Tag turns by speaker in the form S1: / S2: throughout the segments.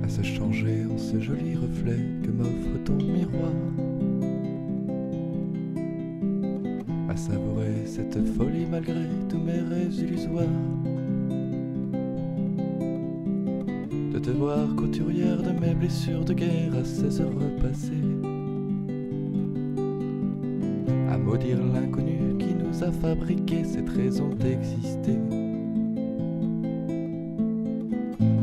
S1: à se changer en ce joli reflet que m'offre ton miroir, à savourer cette folie malgré tous mes rêves illusoires, de te voir couturière de mes blessures de guerre à 16 heures passées, à maudire l'inconnu qui nous a fabriqué cette raison d'exister.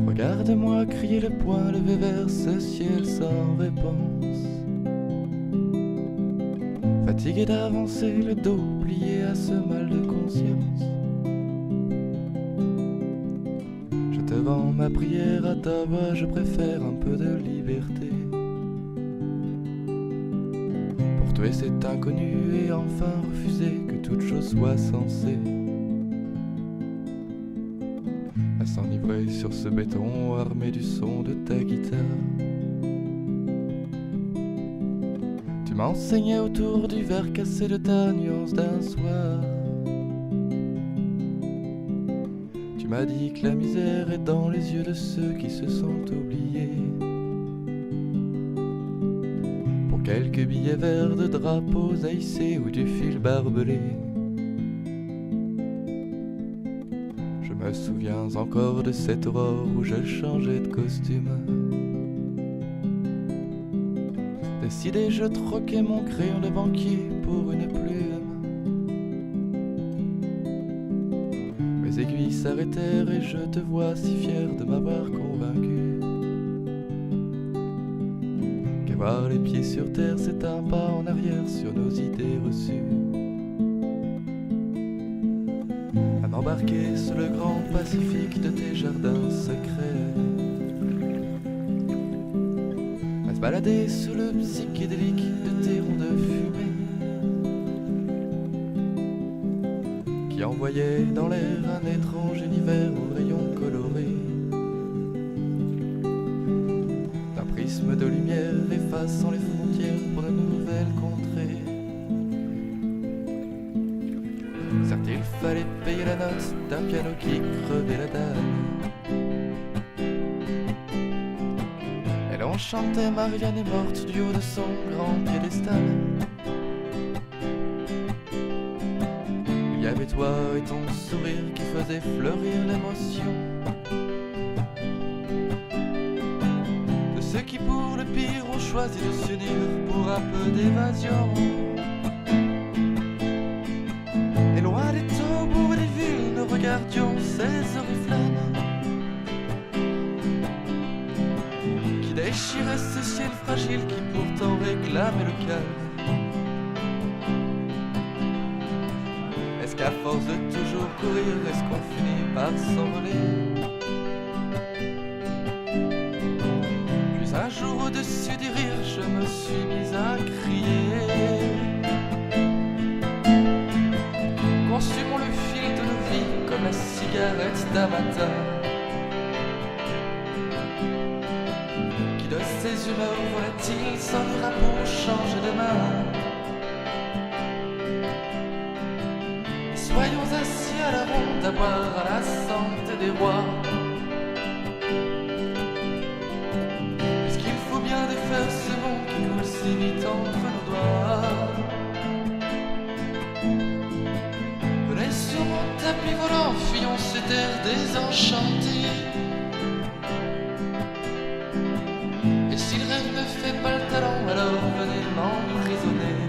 S1: Regarde-moi crier le poing levé vers ce ciel sans réponse, fatigué d'avancer, le dos plié à ce mal de conscience. Je te vends ma prière à ta voix, je préfère un peu de liberté. Pour tuer cet inconnu et enfin refuser que toute chose soit censée, à s'enivrer sur ce béton armé du son de ta guitare. Tu m'enseignais autour du verre cassé de ta nuance d'un soir. Tu m'as dit que la misère est dans les yeux de ceux qui se sont oubliés. Pour quelques billets verts de drapeaux haïssés ou du fil barbelé. Je me souviens encore de cette aurore où je changeais de costume. Décidé, je troquais mon crayon de banquier pour une plume. Mes aiguilles s'arrêtèrent et je te vois si fier de m'avoir convaincu qu'avoir les pieds sur terre c'est un pas en arrière sur nos idées reçues. À m'embarquer sur le grand Pacifique de tes jardins secrets, à se balader sous le psychédélique de tes ronds de fumée qui envoyaient dans l'air un étrange univers aux rayons colorés, d'un prisme de lumière effaçant les frontières pour de nouvelles contrées. Certes, il fallait payer la note d'un piano qui crevait la dalle. Et l'on chantait Marianne est morte du haut de son grand piédestal. Il y avait toi et ton sourire qui faisait fleurir l'émotion de ceux qui pour le pire ont choisi de s'unir pour un peu d'évasion. Et loin des tambours et des villes, nous regardions ces oriflammes qui déchiraient ce ciel fragile qui pourtant réclamait le calme. Est-ce qu'à force de toujours courir, est-ce qu'on finit par s'envoler? Puis un jour au-dessus du rire, je me suis mise à crier. Consumons le fil de nos vies comme la cigarette d'un matin, qui de ses humeurs volatiles sonnera pour changer de main. Et soyons assis à la ronde à boire à la santé des rois, puisqu'il faut bien défaire ce monde qui coule si vite entre nos doigts. Sur mon tapis volant, fuyons ces terres désenchantées. Et si le rêve ne fait pas le talent, alors venez m'emprisonner.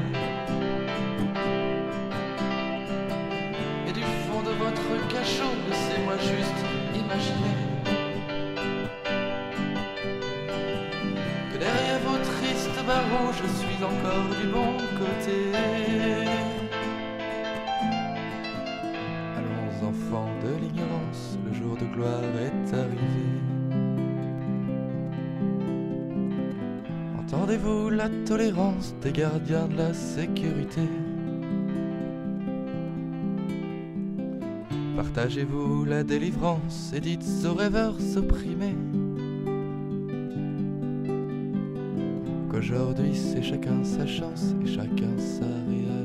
S1: Et du fond de votre cachot, laissez-moi juste imaginer que derrière vos tristes barreaux, je suis encore du bon côté. Enfants de l'ignorance, le jour de gloire est arrivé. Entendez-vous la tolérance des gardiens de la sécurité? Partagez-vous la délivrance et dites aux rêveurs opprimés qu'aujourd'hui c'est chacun sa chance et chacun sa réalité.